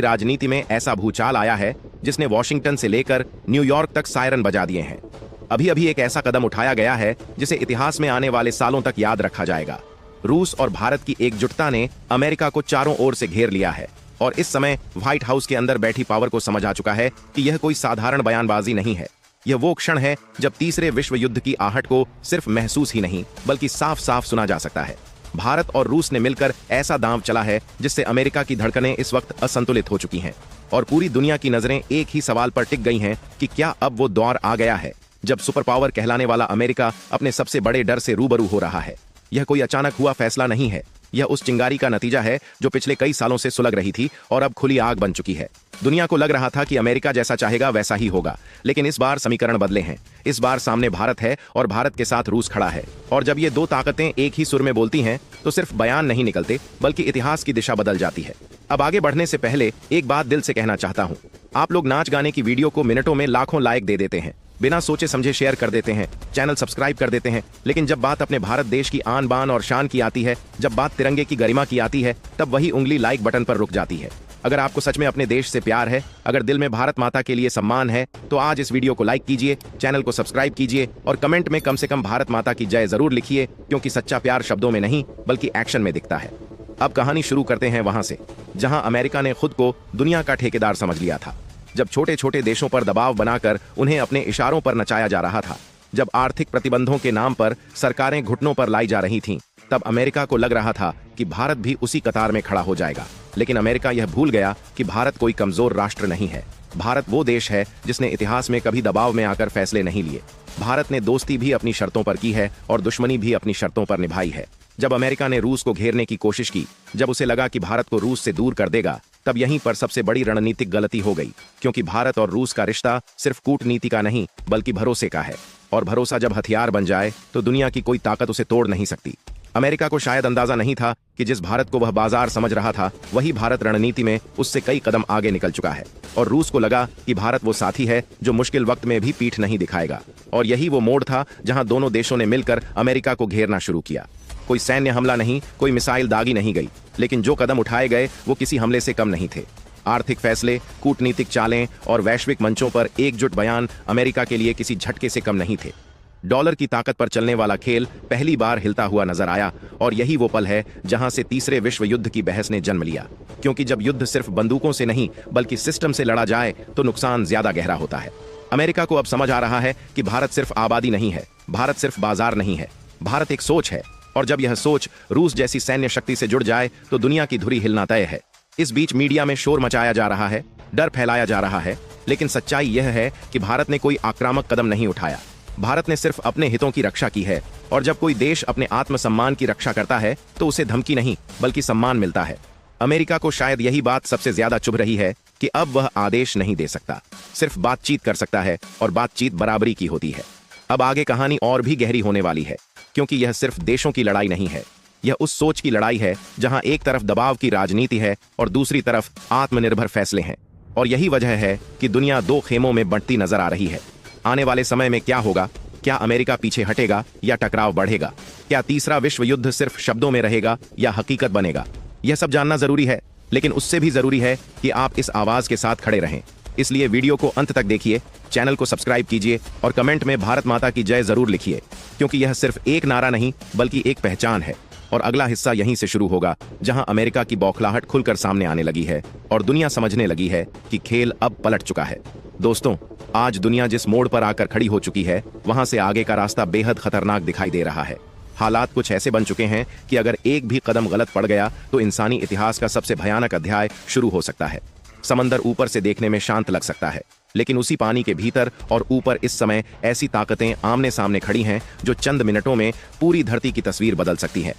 राजनीति में ऐसा भूचाल आया है जिसने वॉशिंगटन से लेकर न्यूयॉर्क तक सायरन बजा दिए हैं। अभी अभी एक ऐसा कदम उठाया गया है जिसे इतिहास में आने वाले सालों तक याद रखा जाएगा। रूस और भारत की एकजुटता ने अमेरिका को चारों ओर से घेर लिया है और इस समय व्हाइट हाउस के अंदर बैठी पावर को समझ आ चुका है कि यह कोई साधारण बयानबाजी नहीं है। यह वो क्षण है जब तीसरे विश्व युद्ध की आहट को सिर्फ महसूस ही नहीं बल्कि साफ साफ सुना जा सकता है। भारत और रूस ने मिलकर ऐसा दांव चला है जिससे अमेरिका की धड़कनें इस वक्त असंतुलित हो चुकी हैं और पूरी दुनिया की नजरें एक ही सवाल पर टिक गई हैं कि क्या अब वो दौर आ गया है जब सुपर पावर कहलाने वाला अमेरिका अपने सबसे बड़े डर से रूबरू हो रहा है। यह कोई अचानक हुआ फैसला नहीं है, यह उस चिंगारी का नतीजा है जो पिछले कई सालों से सुलग रही थी और अब खुली आग बन चुकी है। दुनिया को लग रहा था कि अमेरिका जैसा चाहेगा वैसा ही होगा, लेकिन इस बार समीकरण बदले हैं। इस बार सामने भारत है और भारत के साथ रूस खड़ा है और जब ये दो ताकतें एक ही सुर में बोलती हैं तो सिर्फ बयान नहीं निकलते बल्कि इतिहास की दिशा बदल जाती है। अब आगे बढ़ने से पहले एक बात दिल से कहना चाहता हूँ। आप लोग नाच गाने की वीडियो को मिनटों में लाखों लाइक दे देते हैं, बिना सोचे समझे शेयर कर देते हैं, चैनल सब्सक्राइब कर देते हैं, लेकिन जब बात अपने भारत देश की आन बान और शान की आती है, जब बात तिरंगे की गरिमा की आती है, तब वही उंगली लाइक बटन पर रुक जाती है। अगर आपको सच में अपने देश से प्यार है, अगर दिल में भारत माता के लिए सम्मान है, तो आज इस वीडियो को लाइक कीजिए, चैनल को सब्सक्राइब कीजिए और कमेंट में कम से कम भारत माता की जय जरूर लिखिए, क्योंकि सच्चा प्यार शब्दों में नहीं बल्कि एक्शन में दिखता है। अब कहानी शुरू करते हैं वहां से जहां अमेरिका ने खुद को दुनिया का ठेकेदार समझ लिया था। जब छोटे छोटे देशों पर दबाव बनाकर उन्हें अपने इशारों पर नचाया जा रहा था, जब आर्थिक प्रतिबंधों के नाम पर सरकारें घुटनों पर लाई जा रही थीं, तब अमेरिका को लग रहा था कि भारत भी उसी कतार में खड़ा हो जाएगा। लेकिन अमेरिका यह भूल गया कि भारत कोई कमजोर राष्ट्र नहीं है। भारत वो देश है जिसने इतिहास में कभी दबाव में आकर फैसले नहीं लिए। भारत ने दोस्ती भी अपनी शर्तों पर की है और दुश्मनी भी अपनी शर्तों पर निभाई है। जब अमेरिका ने रूस को घेरने की कोशिश की, जब उसे लगा कि भारत को रूस से दूर कर देगा, तब यहीं पर सबसे बड़ी रणनीतिक गलती हो गई, क्योंकि भारत और रूस का रिश्ता सिर्फ कूटनीति का नहीं बल्कि भरोसे का है और भरोसा जब हथियार बन जाए तो दुनिया की कोई ताकत उसे तोड़ नहीं सकती। अमेरिका को शायद अंदाजा नहीं था कि जिस भारत को वह बाजार समझ रहा था, वही भारत रणनीति में उससे कई कदम आगे निकल चुका है और रूस को लगा कि भारत वो साथी है जो मुश्किल वक्त में भी पीठ नहीं दिखाएगा। और यही वो मोड़ था जहां दोनों देशों ने मिलकर अमेरिका को घेरना शुरू किया। कोई सैन्य हमला नहीं, कोई मिसाइल दागी नहीं गई, लेकिन जो कदम उठाए गए वो किसी हमले से कम नहीं थे। आर्थिक फैसले, कूटनीतिक चालें और वैश्विक मंचों पर एकजुट बयान अमेरिका के लिए किसी झटके से कम नहीं थे। डॉलर की ताकत पर चलने वाला खेल पहली बार हिलता हुआ नजर आया और यही वो पल है जहां से तीसरे विश्व युद्ध की बहस ने जन्म लिया, क्योंकि जब युद्ध सिर्फ बंदूकों से नहीं बल्कि सिस्टम से लड़ा जाए तो नुकसान ज्यादा गहरा होता है। अमेरिका को अब समझ आ रहा है कि भारत सिर्फ आबादी नहीं है, भारत सिर्फ बाजार नहीं है, भारत एक सोच है और जब यह सोच रूस जैसी सैन्य शक्ति से जुड़ जाए तो दुनिया की धुरी हिलना तय है। इस बीच मीडिया में शोर मचाया जा रहा है, डर फैलाया जा रहा है, लेकिन सच्चाई यह है कि भारत ने कोई आक्रामक कदम नहीं उठाया। भारत ने सिर्फ अपने हितों की रक्षा की है और जब कोई देश अपने आत्मसम्मान की रक्षा करता है तो उसे धमकी नहीं बल्कि सम्मान मिलता है। अमेरिका को शायद यही बात सबसे ज्यादा चुभ रही है कि अब वह आदेश नहीं दे सकता, सिर्फ बातचीत कर सकता है और बातचीत बराबरी की होती है। अब आगे कहानी और भी गहरी होने वाली है, क्योंकि यह सिर्फ देशों की लड़ाई नहीं है, यह उस सोच की लड़ाई है जहां एक तरफ दबाव की राजनीति है और दूसरी तरफ आत्मनिर्भर फैसले हैं। और यही वजह है कि दुनिया दो खेमों में बंटती नजर आ रही है। आने वाले समय में क्या होगा? क्या अमेरिका पीछे हटेगा या टकराव बढ़ेगा? क्या तीसरा विश्व युद्ध सिर्फ शब्दों में रहेगा या हकीकत बनेगा? यह सब जानना जरूरी है, लेकिन उससे भी जरूरी है कि आप इस आवाज के साथ खड़े रहें। इसलिए वीडियो को अंत तक देखिए, चैनल को सब्सक्राइब कीजिए और कमेंट में भारत माता की जय जरूर लिखिए, क्योंकि यह सिर्फ एक नारा नहीं बल्कि एक पहचान है। और अगला हिस्सा यहीं से शुरू होगा जहां अमेरिका की बौखलाहट खुलकर सामने आने लगी है और दुनिया समझने लगी है कि खेल अब पलट चुका है। दोस्तों, आज दुनिया जिस मोड़ पर आकर खड़ी हो चुकी है, वहां से आगे का रास्ता बेहद खतरनाक दिखाई दे रहा है। हालात कुछ ऐसे बन चुके हैं कि अगर एक भी कदम गलत पड़ गया तो इंसानी इतिहास का सबसे भयानक अध्याय शुरू हो सकता है। समंदर ऊपर से देखने में शांत लग सकता है, लेकिन उसी पानी के भीतर और ऊपर इस समय ऐसी ताकतें आमने सामने खड़ी हैं जो चंद मिनटों में पूरी धरती की तस्वीर बदल सकती है।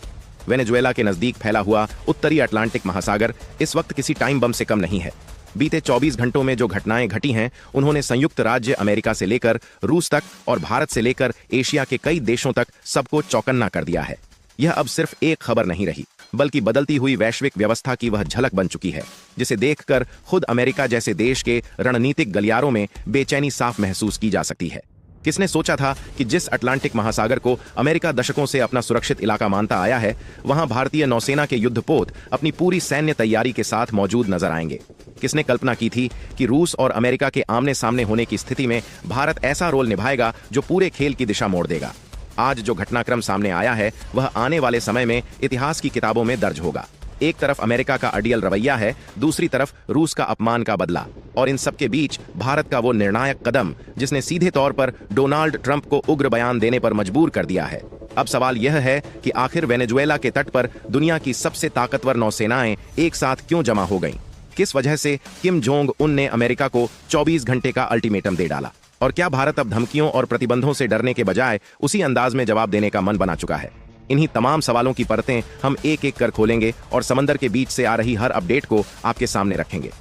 वेनेजुएला के नजदीक फैला हुआ उत्तरी अटलांटिक महासागर इस वक्त किसी टाइम बम से कम नहीं है। बीते 24 घंटों में जो घटनाएं घटी हैं, उन्होंने संयुक्त राज्य अमेरिका से लेकर रूस तक और भारत से लेकर एशिया के कई देशों तक सबको चौकन्ना कर दिया है। यह अब सिर्फ एक खबर नहीं रही, बल्कि बदलती हुई वैश्विक व्यवस्था की वह झलक बन चुकी है जिसे देखकर खुद अमेरिका जैसे देश के रणनीतिक गलियारों में बेचैनी साफ महसूस की जा सकती है। किसने सोचा था कि जिस अटलांटिक महासागर को अमेरिका दशकों से अपना सुरक्षित इलाका मानता आया है, वहां भारतीय नौसेना के युद्धपोत अपनी पूरी सैन्य तैयारी के साथ मौजूद नजर आएंगे। किसने कल्पना की थी कि रूस और अमेरिका के आमने सामने होने की स्थिति में भारत ऐसा रोल निभाएगा जो पूरे खेल की दिशा मोड़ देगा। आज जो घटनाक्रम सामने आया है वह आने वाले समय में इतिहास की किताबों में दर्ज होगा। एक तरफ अमेरिका का अड़ियल रवैया है, दूसरी तरफ रूस का अपमान का बदला, और इन सबके बीच भारत का वो निर्णायक कदम जिसने सीधे तौर पर डोनाल्ड ट्रंप को उग्र बयान देने पर मजबूर कर दिया है। अब सवाल यह है कि आखिर वेनेजुएला के तट पर दुनिया की सबसे ताकतवर नौसेनाएं एक साथ क्यों जमा हो गईं? किस वजह से किम जोंग उन ने अमेरिका को 24 घंटे का अल्टीमेटम दे डाला? और क्या भारत अब धमकियों और प्रतिबंधों से डरने के बजाय उसी अंदाज में जवाब देने का मन बना चुका है? इन्हीं तमाम सवालों की परतें हम एक एक कर खोलेंगे और समंदर के बीच से आ रही हर अपडेट को आपके सामने रखेंगे।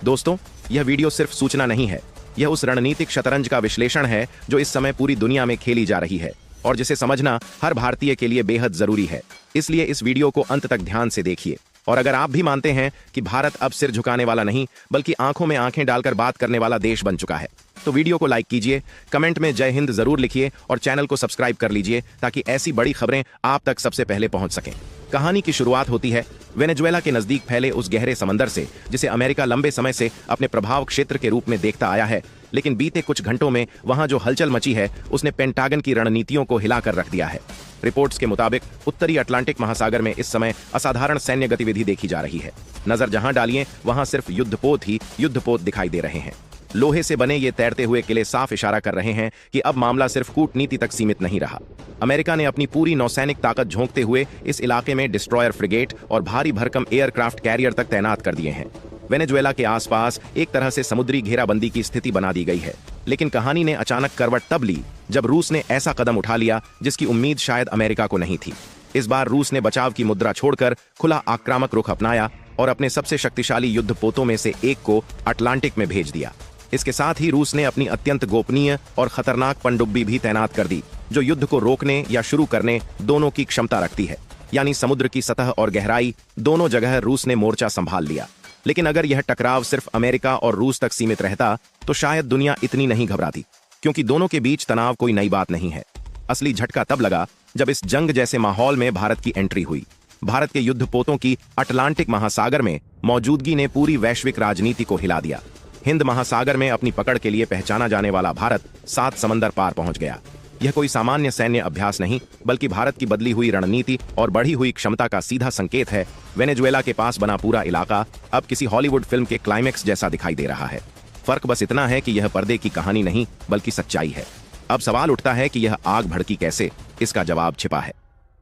दोस्तों, यह वीडियो सिर्फ सूचना नहीं है, यह उस रणनीतिक शतरंज का विश्लेषण है जो इस समय पूरी दुनिया में खेली जा रही है और जिसे समझना हर भारतीय के लिए बेहद जरूरी है। इसलिए इस वीडियो को अंत तक ध्यान से देखिए। और अगर आप भी मानते हैं कि भारत अब सिर झुकाने वाला नहीं बल्कि आंखों में आंखें डालकर बात करने वाला देश बन चुका है, तो वीडियो को लाइक कीजिए, कमेंट में जय हिंद जरूर लिखिए और चैनल को सब्सक्राइब कर लीजिए ताकि ऐसी बड़ी खबरें आप तक सबसे पहले पहुंच सकें। कहानी की शुरुआत होती है वेनेजुएला के नजदीक फैले उस गहरे समंदर से जिसे अमेरिका लंबे समय से अपने प्रभाव क्षेत्र के रूप में देखता आया है, लेकिन बीते कुछ घंटों में वहां जो हलचल मची है उसने पेंटागन की रणनीतियों को हिलाकर रख दिया है। रिपोर्ट्स के मुताबिक उत्तरी अटलांटिक महासागर में इस समय असाधारण सैन्य गतिविधि देखी जा रही है। नजर जहां डालिए वहां सिर्फ युद्धपोत ही युद्धपोत दिखाई दे रहे हैं। लोहे से बने ये तैरते हुए किले साफ इशारा कर रहे हैं कि अब मामला सिर्फ कूटनीति तक सीमित नहीं रहा। अमेरिका ने अपनी पूरी नौसैनिक ताकत झोंकते हुए इस इलाके में डिस्ट्रॉयर फ्रिगेट और भारी भरकम एयरक्राफ्ट कैरियर तक तैनात कर दिए हैं। वेनेजुएला के आसपास एक तरह से समुद्री घेराबंदी की स्थिति बना दी गई है। लेकिन कहानी ने अचानक करवट तब ली जब रूस ने ऐसा कदम उठा लिया जिसकी उम्मीद शायद अमेरिका को नहीं थी। इस बार रूस ने बचाव की मुद्रा छोड़कर खुला आक्रामक रुख अपनाया और अपने सबसे शक्तिशाली युद्धपोतों में से एक को अटलांटिक में भेज दिया। इसके साथ ही रूस ने अपनी अत्यंत गोपनीय और खतरनाक पनडुब्बी भी तैनात कर दी जो युद्ध को रोकने या शुरू करने दोनों की क्षमता रखती है। यानी समुद्र की सतह और गहराई दोनों जगह रूस ने मोर्चा संभाल लिया। लेकिन अगर यह टकराव सिर्फ अमेरिका और रूस तक सीमित रहता तो शायद दुनिया इतनी नहीं घबराती, क्योंकि दोनों के बीच तनाव कोई नई बात नहीं है। असली झटका तब लगा जब इस जंग जैसे माहौल में भारत की एंट्री हुई। भारत के युद्धपोतों की अटलांटिक महासागर में मौजूदगी ने पूरी वैश्विक राजनीति को हिला दिया। हिंद महासागर में अपनी पकड़ के लिए पहचाना जाने वाला भारत 7 समंदर पार पहुंच गया। यह कोई सामान्य सैन्य अभ्यास नहीं बल्कि भारत की बदली हुई रणनीति और बढ़ी हुई क्षमता का सीधा संकेत है। वेनेजुएला के पास बना पूरा इलाका अब किसी हॉलीवुड फिल्म के क्लाइमेक्स जैसा दिखाई दे रहा है। फर्क बस इतना है कि यह पर्दे की कहानी नहीं बल्कि सच्चाई है। अब सवाल उठता है कि यह आग भड़की कैसे? इसका जवाब छिपा है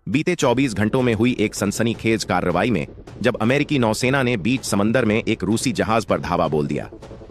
बीते 24 घंटों में हुई एक सनसनीखेज कार्रवाई में, जब अमेरिकी नौसेना ने बीच समंदर में एक रूसी जहाज पर धावा बोल दिया।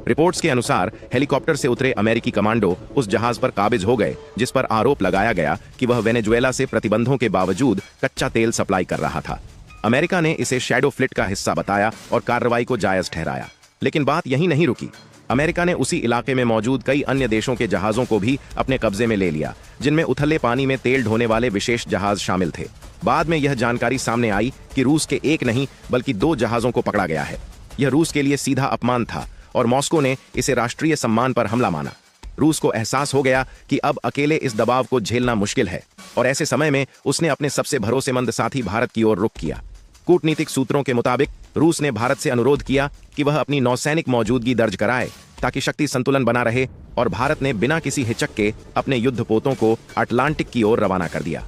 रिपोर्ट्स के अनुसार हेलीकॉप्टर से उतरे अमेरिकी कमांडो उस जहाज पर काबिज हो गए जिस पर आरोप लगाया गया कि वह वेनेजुएला से प्रतिबंधों के बावजूद कच्चा तेल सप्लाई कर रहा था। अमेरिका ने इसे शैडो फ्लीट का हिस्सा बताया और कार्रवाई को जायज ठहराया। लेकिन बात यहीं नहीं रुकी। अमेरिका ने उसी इलाके में मौजूद कई अन्य देशों के जहाजों को भी अपने कब्जे में ले लिया, जिनमें उथले पानी में तेल ढोने वाले विशेष जहाज शामिल थे। बाद में यह जानकारी सामने आई कि रूस के एक नहीं बल्कि 2 जहाजों को पकड़ा गया है। यह रूस के लिए सीधा अपमान था और मॉस्को ने इसे राष्ट्रीय सम्मान पर हमला माना। रूस को एहसास हो गया कि अब अकेले इस दबाव को झेलना मुश्किल है और ऐसे समय में उसने अपने सबसे भरोसेमंद साथी भारत की ओर रुख किया। कूटनीतिक सूत्रों के मुताबिक रूस ने भारत से अनुरोध किया कि वह अपनी नौसैनिक मौजूदगी दर्ज कराए ताकि शक्ति संतुलन बना रहे, और भारत ने बिना किसी हिचक के अपने युद्धपोतों को अटलांटिक की ओर रवाना कर दिया।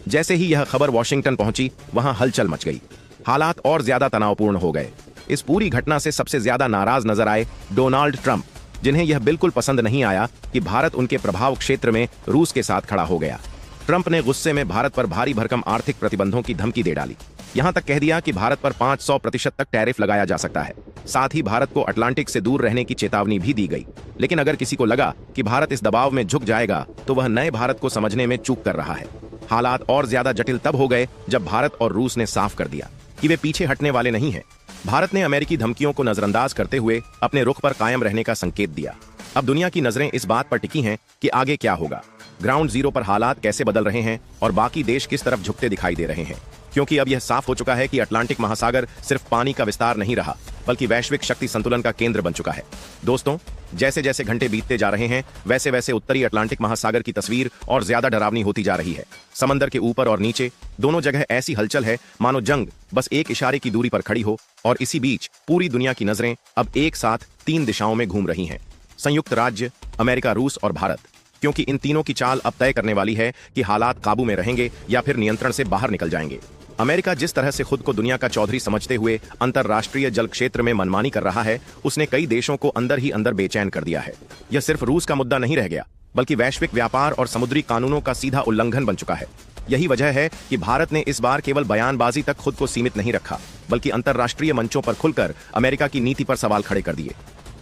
जैसे ही यह खबर वॉशिंगटन पहुंची, वहां हलचल मच गई। हालात और ज्यादा तनावपूर्ण हो गए। इस पूरी घटना से सबसे ज्यादा नाराज नजर आए डोनाल्ड ट्रंप, जिन्हें यह बिल्कुल पसंद नहीं आया कि भारत उनके प्रभाव क्षेत्र में रूस के साथ खड़ा हो गया। ट्रंप ने गुस्से में भारत पर भारी भरकम आर्थिक प्रतिबंधों की धमकी दे डाली। यहां तक कह दिया कि भारत पर 500% तक टैरिफ लगाया जा सकता है। साथ ही भारत को अटलांटिक से दूर रहने की चेतावनी भी दी गई। लेकिन अगर किसी को लगा कि भारत इस दबाव में झुक जाएगा तो वह नए भारत को समझने में चूक कर रहा है। हालात और ज्यादा जटिल तब हो गए जब भारत और रूस ने साफ कर दिया कि वे पीछे हटने वाले नहीं हैं। भारत ने अमेरिकी धमकियों को नजरअंदाज करते हुए अपने रुख पर कायम रहने का संकेत दिया। अब दुनिया की नजरें इस बात पर टिकी हैं कि आगे क्या होगा, ग्राउंड जीरो पर हालात कैसे बदल रहे हैं और बाकी देश किस तरफ झुकते दिखाई दे रहे हैं। क्योंकि अब यह साफ हो चुका है कि अटलांटिक महासागर सिर्फ पानी का विस्तार नहीं रहा बल्कि वैश्विक शक्ति संतुलन का केंद्र बन चुका है। दोस्तों, जैसे जैसे घंटे बीतते जा रहे हैं वैसे वैसे उत्तरी अटलांटिक महासागर की तस्वीर और ज्यादा डरावनी होती जा रही है। समंदर के ऊपर और नीचे दोनों जगह ऐसी हलचल है मानो जंग बस एक इशारे की दूरी पर खड़ी हो, और इसी बीच पूरी दुनिया की नजरें अब एक साथ 3 दिशाओं में घूम रही हैं। संयुक्त राज्य, अमेरिका, रूस और भारत, क्योंकि इन तीनों की चाल अब तय करने वाली है कि हालात काबू में रहेंगे या फिर नियंत्रण से बाहर निकल जाएंगे। अमेरिका जिस तरह से खुद को दुनिया का चौधरी समझते हुए अंतरराष्ट्रीय जल क्षेत्र में मनमानी कर रहा है, उसने कई देशों को अंदर ही अंदर बेचैन कर दिया है। यह सिर्फ रूस का मुद्दा नहीं रह गया, बल्कि वैश्विक व्यापार और समुद्री कानूनों का सीधा उल्लंघन बन चुका है। यही वजह है कि भारत ने इस बार केवल बयानबाजी तक खुद को सीमित नहीं रखा, बल्कि अंतरराष्ट्रीय मंचों पर खुलकर अमेरिका की नीति पर सवाल खड़े कर दिए।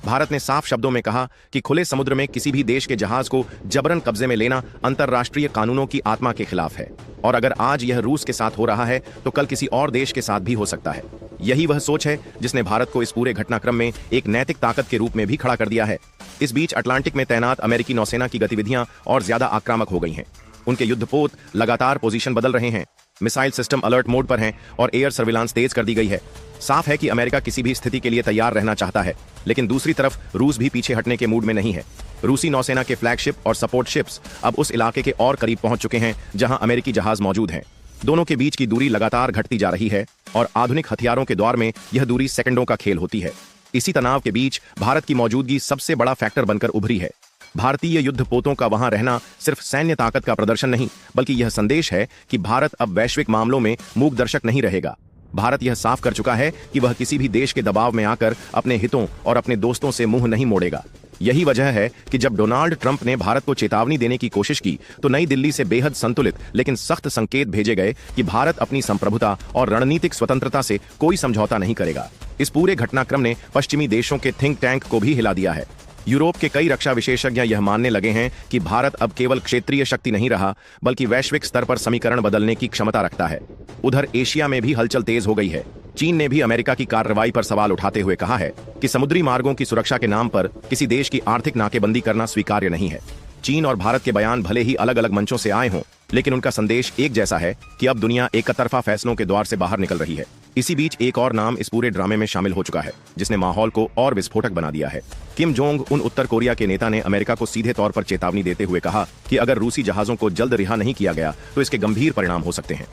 भारत ने साफ शब्दों में कहा कि खुले समुद्र में किसी भी देश के जहाज को जबरन कब्जे में लेना अंतरराष्ट्रीय कानूनों की आत्मा के खिलाफ है, और अगर आज यह रूस के साथ हो रहा है तो कल किसी और देश के साथ भी हो सकता है। यही वह सोच है जिसने भारत को इस पूरे घटनाक्रम में एक नैतिक ताकत के रूप में भी खड़ा कर दिया है। इस बीच अटलांटिक में तैनात अमेरिकी नौसेना की गतिविधियां और ज्यादा आक्रामक हो गई हैं। उनके युद्धपोत लगातार पोजीशन बदल रहे हैं, मिसाइल सिस्टम अलर्ट मोड पर हैं और एयर सर्विलांस तेज कर दी गई है। साफ है कि अमेरिका किसी भी स्थिति के लिए तैयार रहना चाहता है, लेकिन दूसरी तरफ रूस भी पीछे हटने के मूड में नहीं है। रूसी नौसेना के फ्लैगशिप और सपोर्ट शिप्स अब उस इलाके के और करीब पहुंच चुके हैं जहां अमेरिकी जहाज मौजूद हैं। दोनों के बीच की दूरी लगातार घटती जा रही है और आधुनिक हथियारों के दौर में यह दूरी सेकंडों का खेल होती है। इसी तनाव के बीच भारत की मौजूदगी सबसे बड़ा फैक्टर बनकर उभरी है। भारतीय युद्धपोतों का वहां रहना सिर्फ सैन्य ताकत का प्रदर्शन नहीं, बल्कि यह संदेश है कि भारत अब वैश्विक मामलों में मूक दर्शक नहीं रहेगा। भारत यह साफ कर चुका है कि वह किसी भी देश के दबाव में आकर अपने हितों और अपने दोस्तों से मुंह नहीं मोड़ेगा। यही वजह है कि जब डोनाल्ड ट्रंप ने भारत को चेतावनी देने की कोशिश की तो नई दिल्ली से बेहद संतुलित लेकिन सख्त संकेत भेजे गए कि भारत अपनी संप्रभुता और रणनीतिक स्वतंत्रता से कोई समझौता नहीं करेगा। इस पूरे घटनाक्रम ने पश्चिमी देशों के थिंक टैंक को भी हिला दिया है। यूरोप के कई रक्षा विशेषज्ञ यह मानने लगे हैं कि भारत अब केवल क्षेत्रीय शक्ति नहीं रहा, बल्कि वैश्विक स्तर पर समीकरण बदलने की क्षमता रखता है। उधर एशिया में भी हलचल तेज हो गई है। चीन ने भी अमेरिका की कार्रवाई पर सवाल उठाते हुए कहा है कि समुद्री मार्गों की सुरक्षा के नाम पर किसी देश की आर्थिक नाकेबंदी करना स्वीकार्य नहीं है। चीन और भारत के बयान भले ही अलग अलग मंचों से आए हों, लेकिन उनका संदेश एक जैसा है कि अब दुनिया एकतरफा फैसलों के द्वार से बाहर निकल रही है। इसी बीच एक और नाम इस पूरे ड्रामे में शामिल हो चुका है, जिसने माहौल को और विस्फोटक बना दिया है। किम जोंग उन उत्तर कोरिया के नेता ने अमेरिका को सीधे तौर पर चेतावनी देते हुए कहा कि अगर रूसी जहाजों को जल्द रिहा नहीं किया गया तो इसके गंभीर परिणाम हो सकते हैं।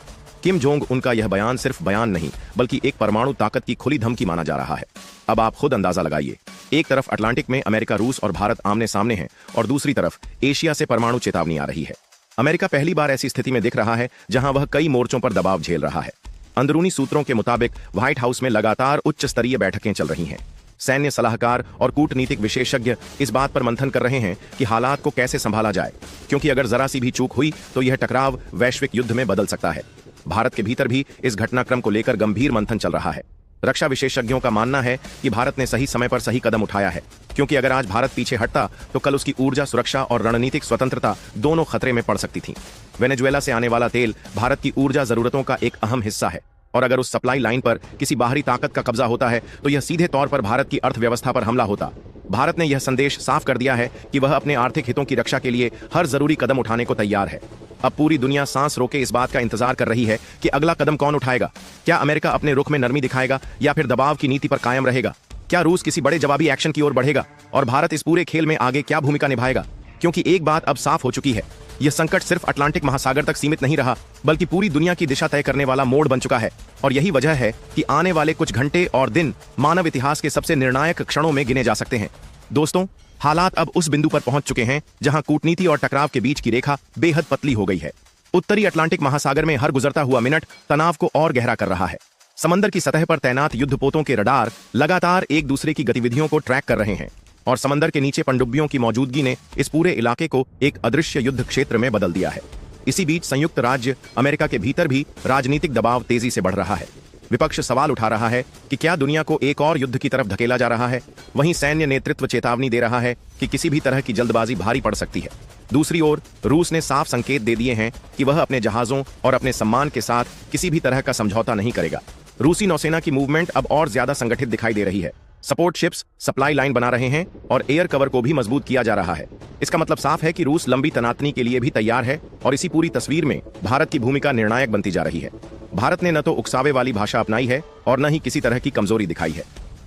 किम जोंग उनका यह बयान सिर्फ बयान नहीं, बल्कि एक परमाणु ताकत की खुली धमकी माना जा रहा है। अब आप खुद अंदाजा लगाइए, एक तरफ अटलांटिक में अमेरिका, रूस और भारत आमने सामने हैं, और दूसरी तरफ एशिया से परमाणु चेतावनी आ रही है। अमेरिका पहली बार ऐसी स्थिति में दिख रहा है जहां वह कई मोर्चों पर दबाव झेल रहा है। अंदरूनी सूत्रों के मुताबिक व्हाइट हाउस में लगातार उच्च स्तरीय बैठकें चल रही हैं। सैन्य सलाहकार और कूटनीतिक विशेषज्ञ इस बात पर मंथन कर रहे हैं कि हालात को कैसे संभाला जाए, क्योंकि अगर जरा सी भी चूक हुई तो यह टकराव वैश्विक युद्ध में बदल सकता है। भारत के भीतर भी इस घटनाक्रम को लेकर गंभीर मंथन चल रहा है। रक्षा विशेषज्ञों का मानना है कि भारत ने सही समय पर सही कदम उठाया है, क्योंकि अगर आज भारत पीछे हटता तो कल उसकी ऊर्जा सुरक्षा और रणनीतिक स्वतंत्रता दोनों खतरे में पड़ सकती थीं। वेनेजुएला से आने वाला तेल भारत की ऊर्जा जरूरतों का एक अहम हिस्सा है, और अगर उस सप्लाई लाइन पर किसी बाहरी ताकत का कब्जा होता है तो यह सीधे तौर पर भारत की अर्थव्यवस्था पर हमला होता। भारत ने यह संदेश साफ कर दिया है कि वह अपने आर्थिक हितों की रक्षा के लिए हर जरूरी कदम उठाने को तैयार है। अब पूरी दुनिया सांस रोके इस बात का इंतजार कर रही है कि अगला कदम कौन उठाएगा। क्या अमेरिका अपने रुख में नरमी दिखाएगा या फिर दबाव की नीति पर कायम रहेगा? क्या रूस किसी बड़े जवाबी एक्शन की ओर बढ़ेगा? और भारत इस पूरे खेल में आगे क्या भूमिका निभाएगा? क्योंकि एक बात अब साफ हो चुकी है, यह संकट सिर्फ अटलांटिक महासागर तक सीमित नहीं रहा, बल्कि पूरी दुनिया की दिशा तय करने वाला मोड़ बन चुका है। और यही वजह है कि आने वाले कुछ घंटे और दिन मानव इतिहास के सबसे निर्णायक क्षणों में गिने जा सकते हैं। दोस्तों, हालात अब उस बिंदु पर पहुंच चुके हैं जहां कूटनीति और टकराव के बीच की रेखा बेहद पतली हो गई है। उत्तरी अटलांटिक महासागर में हर गुजरता हुआ मिनट तनाव को और गहरा कर रहा है। समंदर की सतह पर तैनात युद्धपोतों के रडार लगातार एक दूसरे की गतिविधियों को ट्रैक कर रहे हैं, और समंदर के नीचे पनडुब्बियों की मौजूदगी ने इस पूरे इलाके को एक अदृश्य युद्ध क्षेत्र में बदल दिया है। इसी बीच संयुक्त राज्य अमेरिका के भीतर भी राजनीतिक दबाव तेजी से बढ़ रहा है। विपक्ष सवाल उठा रहा है कि क्या दुनिया को एक और युद्ध की तरफ धकेला जा रहा है। वहीं सैन्य नेतृत्व चेतावनी दे रहा है कि किसी भी तरह की जल्दबाजी भारी पड़ सकती है। दूसरी ओर रूस ने साफ संकेत दे दिए हैं कि वह अपने जहाजों और अपने सम्मान के साथ किसी भी तरह का समझौता नहीं करेगा। रूसी नौसेना की मूवमेंट अब और ज्यादा संगठित दिखाई दे रही है। सपोर्ट शिप्स सप्लाई लाइन बना रहे हैं और एयर कवर को भी मजबूत किया जा रहा है। इसका मतलब साफ है कि रूस लंबी तनातनी के लिए भी तैयार है, और इसी पूरी तस्वीर में भारत की भूमिका निर्णायक बनती जा रही है। भारत ने न तो उकसावे वाली भाषा अपनाई है और न ही किसी तरह की कमजोरी दिखाई है।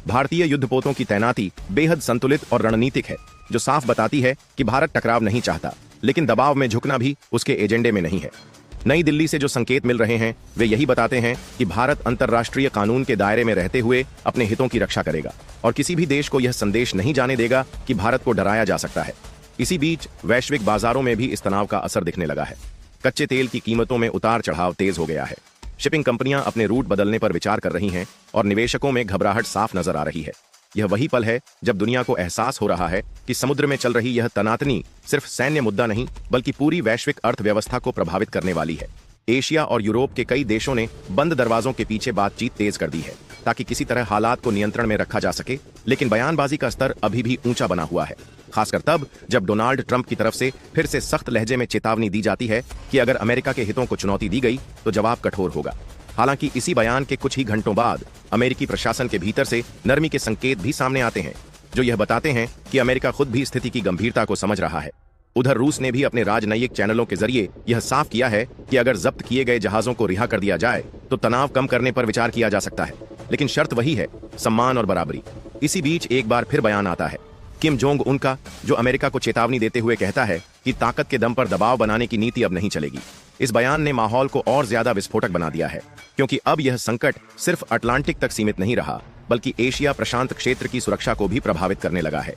भारतीय युद्धपोतों की तैनाती बेहद संतुलित और रणनीतिक है, जो साफ बताती है कि भारत टकराव नहीं चाहता, लेकिन दबाव में झुकना भी उसके एजेंडे में नहीं है। नई दिल्ली से जो संकेत मिल रहे हैं वे यही बताते हैं कि भारत अंतर्राष्ट्रीय कानून के दायरे में रहते हुए अपने हितों की रक्षा करेगा और किसी भी देश को यह संदेश नहीं जाने देगा कि भारत को डराया जा सकता है। इसी बीच वैश्विक बाजारों में भी इस तनाव का असर दिखने लगा है। कच्चे तेल की कीमतों में उतार चढ़ाव तेज हो गया है। शिपिंग कंपनियां अपने रूट बदलने पर विचार कर रही हैं और निवेशकों में घबराहट साफ नजर आ रही है। यह वही पल है जब दुनिया को एहसास हो रहा है कि समुद्र में चल रही यह तनातनी सिर्फ सैन्य मुद्दा नहीं बल्कि पूरी वैश्विक अर्थव्यवस्था को प्रभावित करने वाली है। एशिया और यूरोप के कई देशों ने बंद दरवाजों के पीछे बातचीत तेज कर दी है ताकि किसी तरह हालात को नियंत्रण में रखा जा सके, लेकिन बयानबाजी का स्तर अभी भी ऊंचा बना हुआ है, खासकर तब जब डोनाल्ड ट्रंप की तरफ से फिर से सख्त लहजे में चेतावनी दी जाती है कि अगर अमेरिका के हितों को चुनौती दी गई तो जवाब कठोर होगा। हालांकि इसी बयान के कुछ ही घंटों बाद अमेरिकी प्रशासन के भीतर से नरमी के संकेत भी सामने आते हैं, जो यह बताते हैं कि अमेरिका खुद भी स्थिति की गंभीरता को समझ रहा है। उधर रूस ने भी अपने राजनयिक चैनलों के जरिए यह साफ किया है कि अगर जब्त किए गए जहाजों को रिहा कर दिया जाए तो तनाव कम करने पर विचार किया जा सकता है, लेकिन शर्त वही है, सम्मान और बराबरी। इसी बीच एक बार फिर बयान आता है किम जोंग उन का, जो अमेरिका को चेतावनी देते हुए कहता है कि ताकत के दम पर दबाव बनाने की नीति अब नहीं चलेगी। इस बयान ने माहौल को और ज्यादा विस्फोटक बना दिया है, क्योंकि अब यह संकट सिर्फ अटलांटिक तक सीमित नहीं रहा बल्कि एशिया प्रशांत क्षेत्र की सुरक्षा को भी प्रभावित करने लगा है।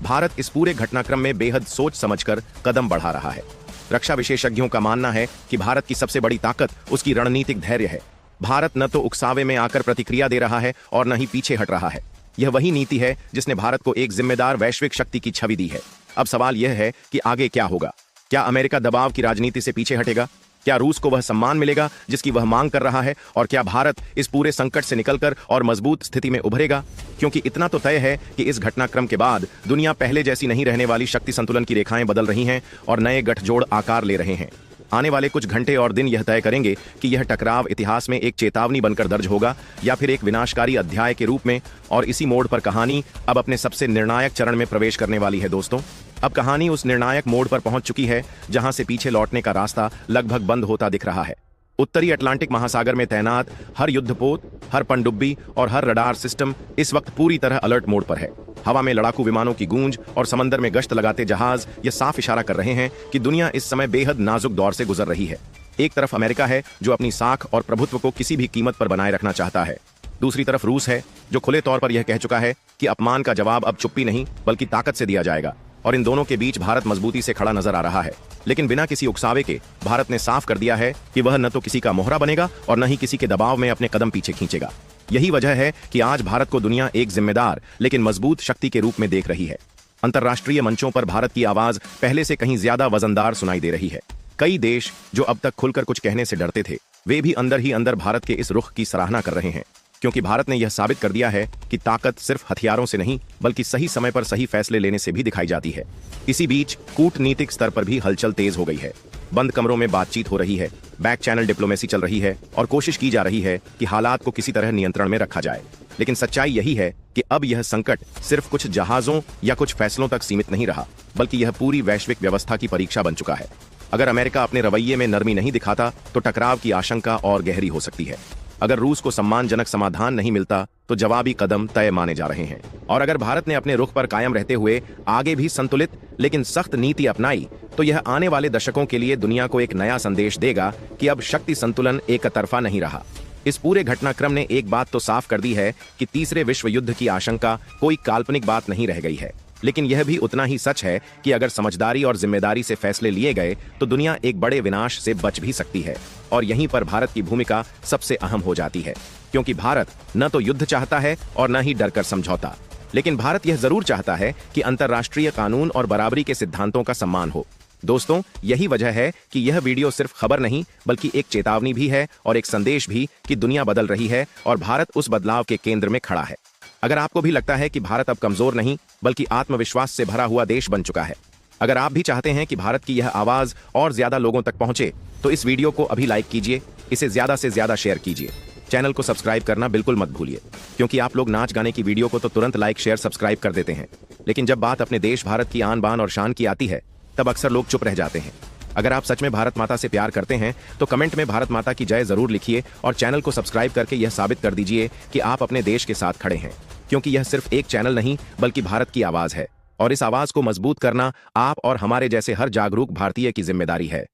भारत इस पूरे घटनाक्रम में बेहद सोच समझकर कदम बढ़ा रहा है। रक्षा विशेषज्ञों का मानना है कि भारत की सबसे बड़ी ताकत उसकी रणनीतिक धैर्य है। भारत न तो उकसावे में आकर प्रतिक्रिया दे रहा है और न ही पीछे हट रहा है। यह वही नीति है जिसने भारत को एक जिम्मेदार वैश्विक शक्ति की छवि दी है। अब सवाल यह है कि आगे क्या होगा। क्या अमेरिका दबाव की राजनीति से पीछे हटेगा? क्या रूस को वह सम्मान मिलेगा जिसकी वह मांग कर रहा है? और क्या भारत इस पूरे संकट से निकलकर और मजबूत स्थिति में उभरेगा? क्योंकि इतना तो तय है कि इस घटनाक्रम के बाद दुनिया पहले जैसी नहीं रहने वाली। शक्ति संतुलन की रेखाएं बदल रही हैं और नए गठजोड़ आकार ले रहे हैं। आने वाले कुछ घंटे और दिन यह तय करेंगे कि यह टकराव इतिहास में एक चेतावनी बनकर दर्ज होगा या फिर एक विनाशकारी अध्याय के रूप में। और इसी मोड़ पर कहानी अब अपने सबसे निर्णायक चरण में प्रवेश करने वाली है। दोस्तों, अब कहानी उस निर्णायक मोड़ पर पहुंच चुकी है जहां से पीछे लौटने का रास्ता लगभग बंद होता दिख रहा है। उत्तरी अटलांटिक महासागर में तैनात हर युद्धपोत, हर पनडुब्बी और हर रडार सिस्टम इस वक्त पूरी तरह अलर्ट मोड पर है। हवा में लड़ाकू विमानों की गूंज और समंदर में गश्त लगाते जहाज यह साफ इशारा कर रहे हैं कि दुनिया इस समय बेहद नाजुक दौर से गुजर रही है। एक तरफ अमेरिका है जो अपनी साख और प्रभुत्व को किसी भी कीमत पर बनाए रखना चाहता है। दूसरी तरफ रूस है जो खुले तौर पर यह कह चुका है कि अपमान का जवाब अब चुप्पी नहीं बल्कि ताकत से दिया जाएगा। और इन दोनों के बीच भारत मजबूती से खड़ा नजर आ रहा है, लेकिन बिना किसी उकसावे के भारत ने साफ कर दिया है कि वह न तो किसी का मोहरा बनेगा और न ही किसी के दबाव में अपने कदम पीछे खींचेगा। यही वजह है कि आज भारत को दुनिया एक जिम्मेदार लेकिन मजबूत शक्ति के रूप में देख रही है। अंतर्राष्ट्रीय मंचों पर भारत की आवाज पहले से कहीं ज्यादा वजनदार सुनाई दे रही है। कई देश जो अब तक खुलकर कुछ कहने से डरते थे, वे भी अंदर ही अंदर भारत के इस रुख की सराहना कर रहे हैं, क्योंकि भारत ने यह साबित कर दिया है कि ताकत सिर्फ हथियारों से नहीं बल्कि सही समय पर सही फैसले लेने से भी दिखाई जाती है। इसी बीच कूटनीतिक स्तर पर भी हलचल तेज हो गई है। बंद कमरों में बातचीत हो रही है, बैक चैनल डिप्लोमेसी चल रही है और कोशिश की जा रही है कि हालात को किसी तरह नियंत्रण में रखा जाए। लेकिन सच्चाई यही है कि अब यह संकट सिर्फ कुछ जहाजों या कुछ फैसलों तक सीमित नहीं रहा, बल्कि यह पूरी वैश्विक व्यवस्था की परीक्षा बन चुका है। अगर अमेरिका अपने रवैये में नरमी नहीं दिखाता तो टकराव की आशंका और गहरी हो सकती है। अगर रूस को सम्मानजनक समाधान नहीं मिलता तो जवाबी कदम तय माने जा रहे हैं। और अगर भारत ने अपने रुख पर कायम रहते हुए आगे भी संतुलित लेकिन सख्त नीति अपनाई तो यह आने वाले दशकों के लिए दुनिया को एक नया संदेश देगा कि अब शक्ति संतुलन एक तरफा नहीं रहा। इस पूरे घटनाक्रम ने एक बात तो साफ कर दी है कि तीसरे विश्व युद्ध की आशंका कोई काल्पनिक बात नहीं रह गई है, लेकिन यह भी उतना ही सच है कि अगर समझदारी और जिम्मेदारी से फैसले लिए गए तो दुनिया एक बड़े विनाश से बच भी सकती है। और यहीं पर भारत की भूमिका सबसे अहम हो जाती है, क्योंकि भारत न तो युद्ध चाहता है और न ही डरकर समझौता, लेकिन भारत यह जरूर चाहता है कि अंतर्राष्ट्रीय कानून और बराबरी के सिद्धांतों का सम्मान हो। दोस्तों, यही वजह है कि यह वीडियो सिर्फ खबर नहीं बल्कि एक चेतावनी भी है और एक संदेश भी कि दुनिया बदल रही है और भारत उस बदलाव के केंद्र में खड़ा है। अगर आपको भी लगता है कि भारत अब कमजोर नहीं बल्कि आत्मविश्वास से भरा हुआ देश बन चुका है, अगर आप भी चाहते हैं कि भारत की यह आवाज और ज्यादा लोगों तक पहुंचे, तो इस वीडियो को अभी लाइक कीजिए, इसे ज्यादा से ज्यादा शेयर कीजिए। चैनल को सब्सक्राइब करना बिल्कुल मत भूलिए, क्योंकि आप लोग नाच गाने की वीडियो को तो तुरंत लाइक शेयर सब्सक्राइब कर देते हैं, लेकिन जब बात अपने देश भारत की आन बान और शान की आती है तब अक्सर लोग चुप रह जाते हैं। अगर आप सच में भारत माता से प्यार करते हैं तो कमेंट में भारत माता की जय जरूर लिखिए और चैनल को सब्सक्राइब करके यह साबित कर दीजिए कि आप अपने देश के साथ खड़े हैं, क्योंकि यह सिर्फ एक चैनल नहीं बल्कि भारत की आवाज है और इस आवाज को मजबूत करना आप और हमारे जैसे हर जागरूक भारतीय की जिम्मेदारी है।